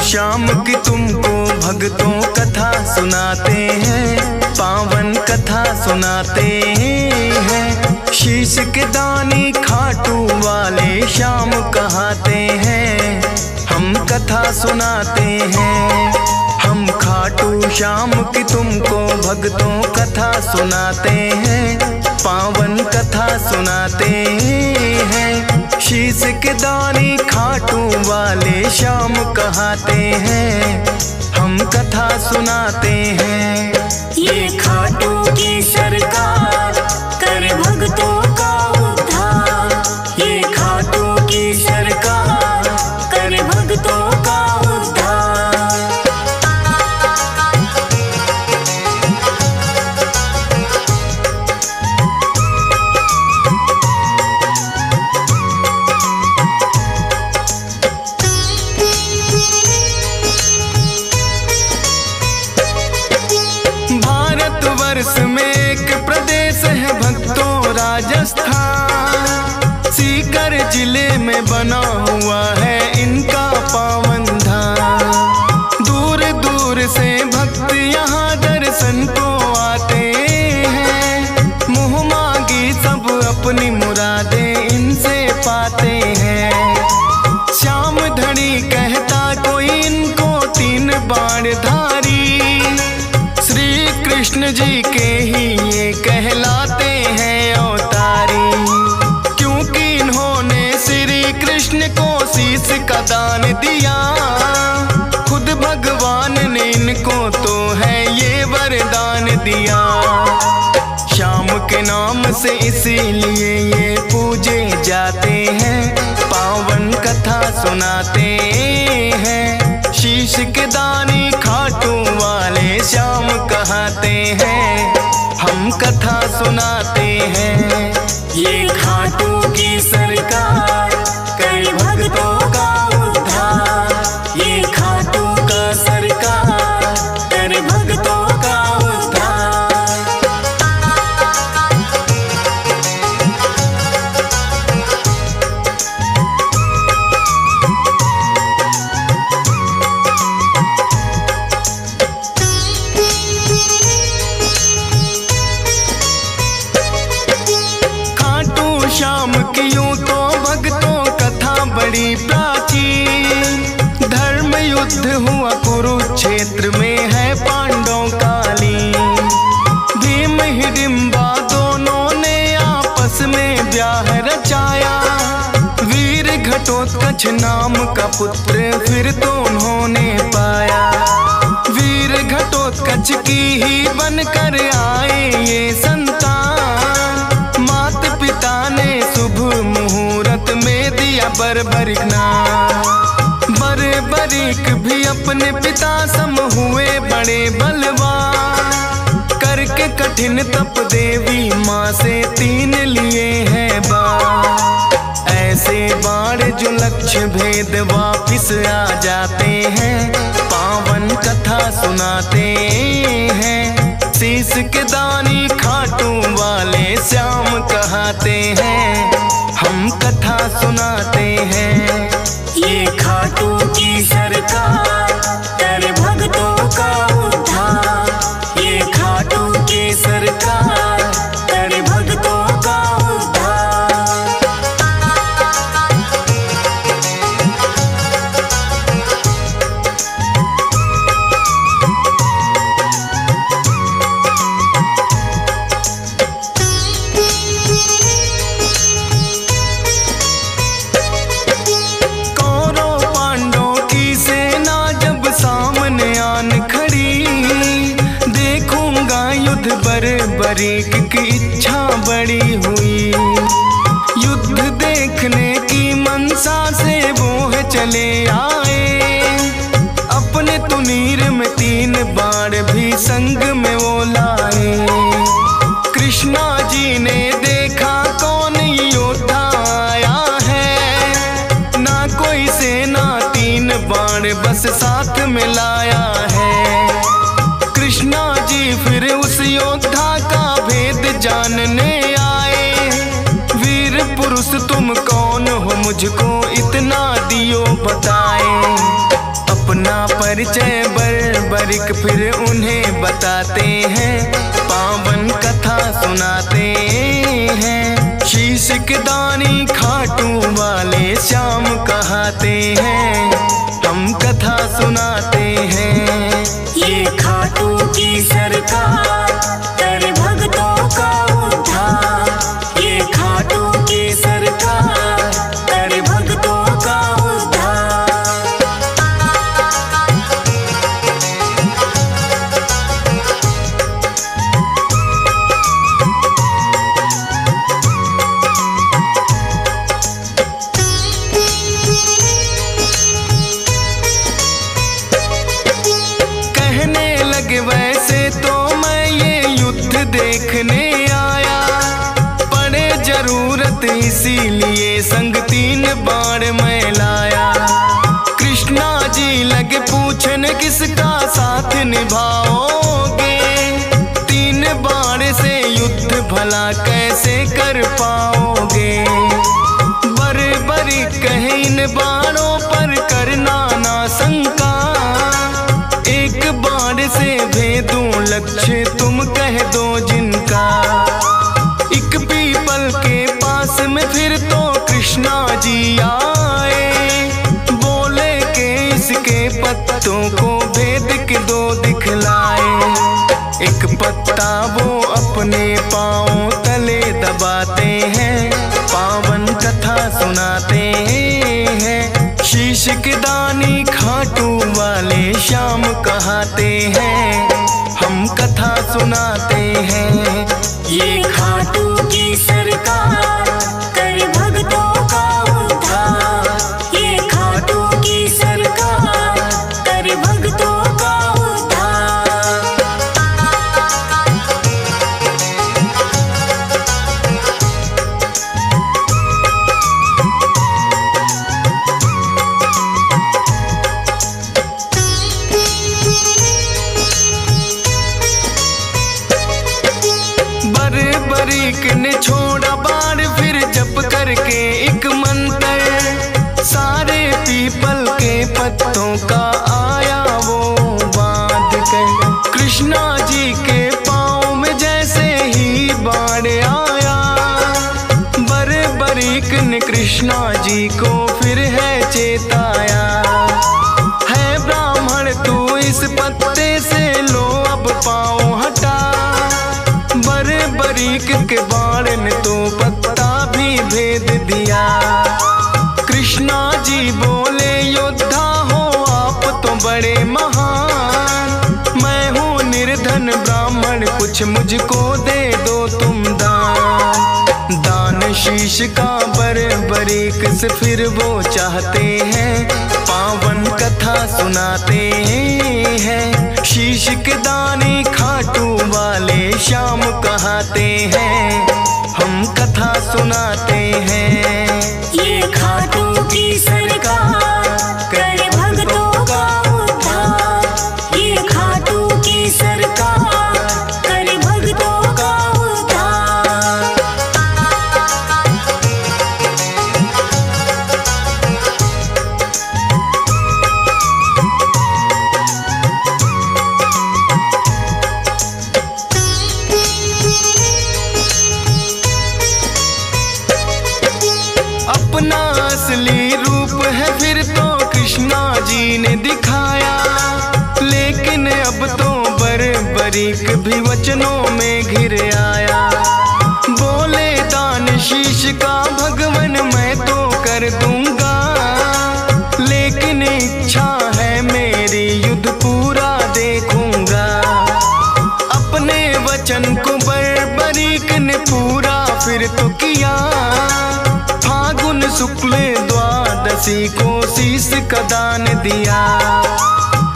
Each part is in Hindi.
श्याम की तुमको भक्तों कथा सुनाते हैं, पावन कथा सुनाते हैं। शीश के दानी खाटू वाले श्याम कहाते हैं, हम कथा सुनाते हैं। हम खाटू श्याम की तुमको भक्तों कथा सुनाते हैं, पावन कथा सुनाते हैं। शीश के दानी खाटू वाले श्याम कहाते हैं, हम कथा सुनाते हैं। ये खाटू की सरकार कर भक्तों का उद्धार, ये खाटू की सरकार कर भक्तों का उद्धार। भारतवर्ष में एक प्रदेश है भक्तों राजस्थान, सीकर जिले में बना हुआ है इनका पावन धाम। दूर दूर से भक्त यहाँ दर्शन को आते हैं, मुँह मांगी सब अपनी मुरादें इनसे पाते हैं। श्याम धनी कहता कोई इनको तीन बाण धारी, कृष्ण जी के ही ये कहलाते हैं अवतारी। क्योंकि इन्होंने श्री कृष्ण को शीश का दान दिया, खुद भगवान ने इनको तो है ये वरदान दिया। श्याम के नाम से इसीलिए ये पूजे जाते हैं, पावन कथा सुनाते हैं। शीश के दानी खाटू वाले श्याम कहाते हैं, हम कथा सुनाते हैं। ये खाटू की सरकार कर भक्तों का उद्धार, ये खाटू का सरकार कर भक्तों का उद्धार। श्याम की यूं तो भक्तों कथा बड़ी प्राचीन, धर्म युद्ध हुआ कुरुक्षेत्र में है पांडवों कालीन। भीम हिडिंबा दोनों ने आपस में ब्याह रचाया, वीर घटोत्कच नाम का पुत्र फिर तो उन्होंने पाया। वीर घटोत्कच की ही बनकर आए ये संतान, पिता ने शुभ मुहूर्त में दिया बर्बरिक नाम। बर्बरिक भी अपने पिता सम हुए बड़े बलवान, करके कठिन तप देवी माँ से तीन लिए हैं बाण। ऐसे बाण जो लक्ष्य भेद वापिस आ जाते हैं, पावन कथा सुनाते हैं। शीश के दानी खाटू वाले श्याम कहाते हैं, हम कथा सुनाते हैं। ये खाटू की सरकार कर भक्तों का उद्धार, ये खाटू की सरकार कर भक्तों का उद्धार। बर्बरिक की इच्छा बड़ी हुई, युद्ध देखने की मनसा से वो है चले आए। अपने तुनीर में तीन बाण भी संग में वो लाए। कृष्णा जी ने देखा कौन योद्धा आया है, ना कोई सेना तीन बाण बस साथ में लाया है। कृष्णा जी फिर उस योद्धा का भेद जानने आए। वीर पुरुष तुम कौन हो, मुझको इतना दियो बताए। अपने अपना परिचय बरिक फिर उन्हें बताते हैं, पावन कथा सुनाते हैं। शीश के दानी खाटू वाले श्याम कहाते हैं, हम कथा सुनाते हैं। ये खाटू की सरकार कर भक्तों का उद्धार। ये खाटू की सरकार कर भक्तों का उद्धार। वैसे तो मैं ये युद्ध देखने आया, पड़े जरूरत इसीलिए संग 3 बाण मैं लाया। कृष्णा जी लगे पूछने किसका साथ निभाओगे, 3 बाण से युद्ध भला कैसे कर पाओगे। बरी कहे इन बाणों पर करना ना शंका, एक बाण से भेदूं लक्ष्य तुम कह दो जिनका। एक पीपल के पास में फिर तो कृष्णा जी आए, बोले के इसके पत्तों को भेद के 2 दिखलाए। एक पत्ता वो अपने पांव तले दबाते हैं, पावन कथा सुनाते हैं। शीश के दानी खाटू वाले श्याम कहाते हैं, हम कथा सुनाते हैं। ये खाटू की सरकार कर भक्तों का उद्धार। ये खाटू की सरकार कर भक्तों का उद्धार। बरीक ने छोड़ा बाण फिर जप करके एक मंत्र, सारे पीपल के पत्तों का आया वो बांध कर। कृष्णा जी के पाँव में जैसे ही बाण आया, बरीक ने कृष्णा जी को फिर है चेताया। है ब्राह्मण तू इस पत्ते से लो अब पाँव हटा, बरीक के बाण ने तो पत्ता भी भेद दिया। कृष्णा जी बोले योद्धा हो आप तो बड़े महान, मैं हूँ निर्धन ब्राह्मण कुछ मुझको दे दो तुम दान। दान शीश का बरीक से फिर वो चाहते हैं, पावन कथा सुनाते हैं। शीश के दानी खाटू वाले श्याम कहाते हैं, हम कथा सुनाते हैं। ये खाटू की सरकार कर भक्तों का उद्धार। ये खाटू की सरकार कर भक्तों का उद्धार। अपना असली रूप है फिर तो कृष्णा जी ने दिखाया, लेकिन अब तो बरीक भी वचनों में घिर आया। बोले दान शीश का भगवन मैं तो कर दूंगा, लेकिन इच्छा है मेरी युद्ध पूरा देखूंगा। अपने वचन को बरीक ने पूरा फिर तो किया, फागुन शुक्ल द्वादशी को शीश का दान दिया।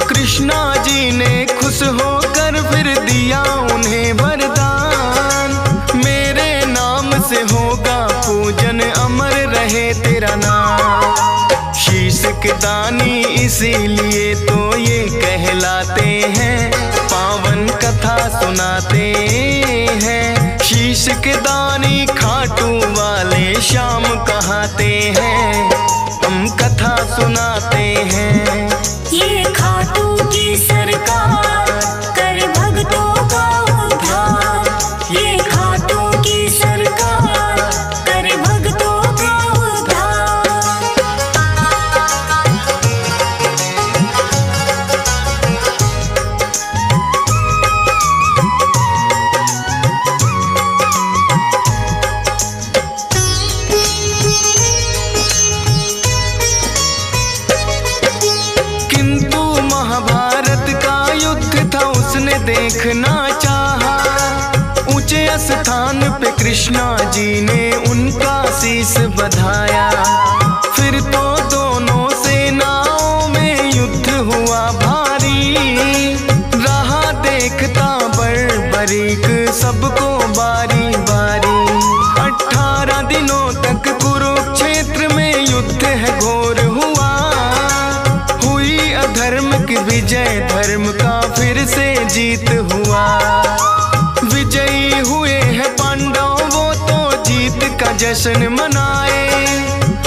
कृष्णा जी ने खुश होकर फिर दिया उन्हें वरदान, मेरे नाम से होगा पूजन अमर रहे तेरा नाम। शीश के दानी इसीलिए तो ये कहलाते हैं, पावन कथा सुनाते हैं। शीश के दानी खाटू वाले श्याम कहाते हैं, हम कथा सुनाते हैं। ये सबने देखना चाहा। ऊंचे स्थान पे कृष्णा जी ने उनका शीश बधाया। फिर तो दोनों सेनाओं में युद्ध हुआ भारी। रहा देखता बर्बरीक सबको बारी बारी। 18 दिनों तक कुरुक्षेत्र में युद्ध है घोर हुआ। हुई अधर्म की विजय, धर्म का फिर से जीत हुआ। विजयी हुए हैं पांडव, वो तो जीत का जश्न मनाए।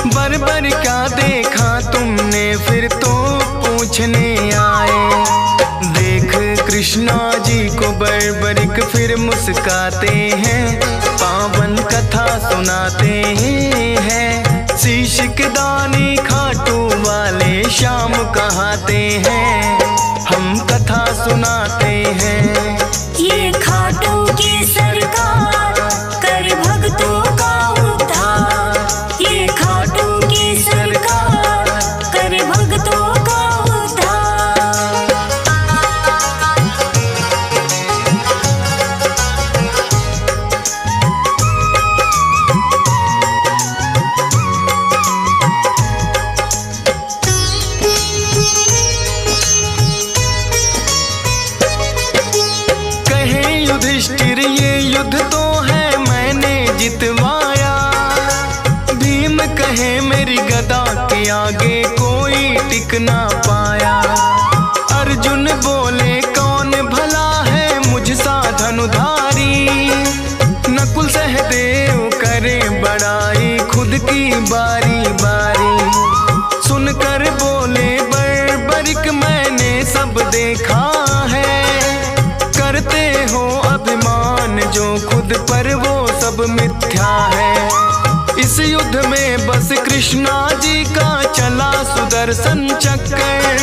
बर्बर क्या देखा तुमने, फिर तो पूछने आए। देख कृष्णा जी को बर्बरिक फिर मुस्काते हैं। पावन कथा सुनाते हैं। शीश के दानी खाटू वाले श्याम कहाते हैं। हम कथा सुनाते हैं। ये खाटू की सरकार कर भक्तों का उद्धार। ये खाटू की सरकार कर भक्तों का उद्धार। युधिष्ठिर ये युद्ध तो है मैंने जितवाया। भीम कहे मेरी गदा के आगे कोई टिक ना पाया। अर्जुन बोले कौन भला है मुझ सा धनुधारी। नकुल सहदेव करे बड़ाई खुद की बारी बारी। सुनकर बोले बर्बरिक मैंने सब देखा है। करते हो अभिमान जो खुद पर वो सब मिथ्या है। इस युद्ध में बस कृष्णा जी का चला सुदर्शन चक्कर।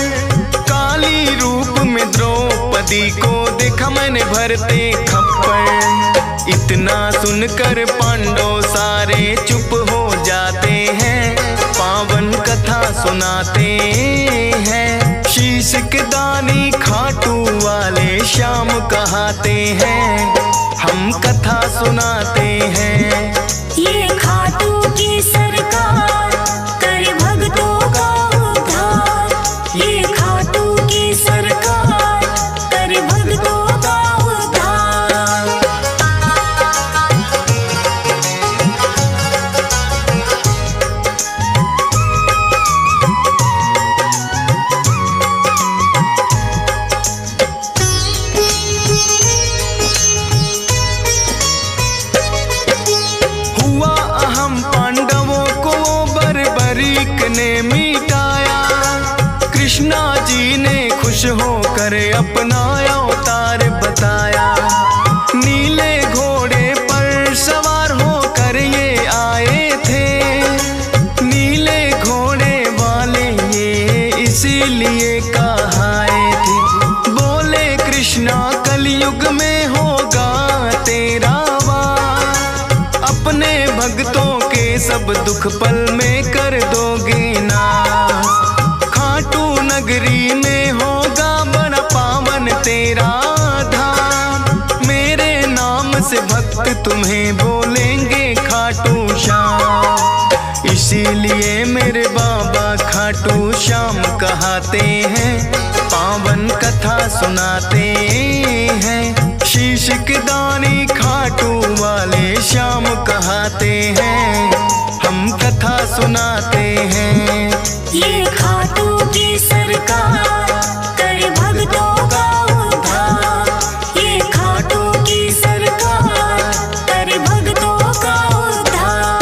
काली रूप में द्रौपदी को देखा मैंने भरते खप्पर। इतना सुनकर पांडव सारे चुप हो जाते हैं। पावन कथा सुनाते हैं। शीश के दानी खाटू वाले श्याम कहाते हैं। हम कथा सुनाते हैं। ये खाटू की सरकार कर भक्तों का उद्धार। ये खाटू की सरकार कर भक्तों का उद्धार। ने मिटाया। कृष्णा जी ने खुश होकर अपना अवतार बताया। नीले घोड़े पर सवार होकर ये आए थे। नीले घोड़े वाले ये इसीलिए कहाए थे। बोले कृष्णा कलयुग में होगा तेरा वार। अपने भक्तों के सब दुख पल में कर दोगे नाश। खाटू नगरी में होगा बड़ा पावन तेरा धाम। मेरे नाम से भक्त तुम्हें बोलेंगे खाटू श्याम। इसीलिए मेरे बाबा खाटू श्याम कहाते हैं। पावन कथा सुनाते हैं। शीश के दानी खाटू वाले श्याम कहाते हैं। हम कथा सुनाते हैं। ये खाटू की सरकार कर भक्तों का उद्धार। ये खाटू की सरकार कर भक्तों का उद्धार।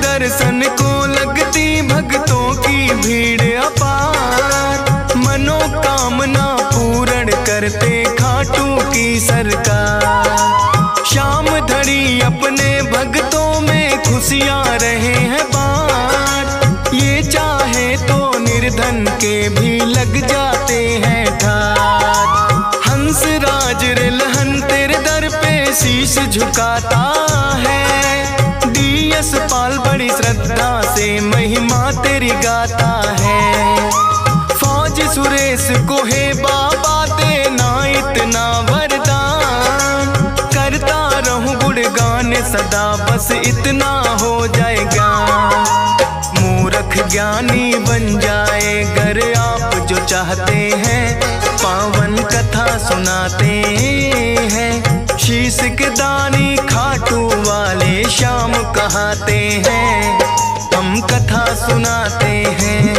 दर्शन को लगती भक्तों की भीड़ अपार। मनोकामना पूर्ण करते खाटू की सरकार। शाम धड़ी अपने भक्तों में खुशियां रहे हैं बाँट। ये चाहे तो निर्धन भक्तन के भी लग जाते हैं ठाट। हंस राज रिलहन तेरे दर पे शीश झुकाता है। डीएस पाल बड़ी श्रद्धा से महिमा तेरी गाता है। फौज सुरेश को है बाबा देना इतना वरदान। करता रहूं गुणगान सदा बस इतना हो जाएगा। मूर्ख ज्ञानी बन जाए गर आप जो चाहते हैं। पावन कथा सुनाते हैं। शीश के दानी खाटू वाले श्याम कहाते हैं। हम कथा सुनाते हैं।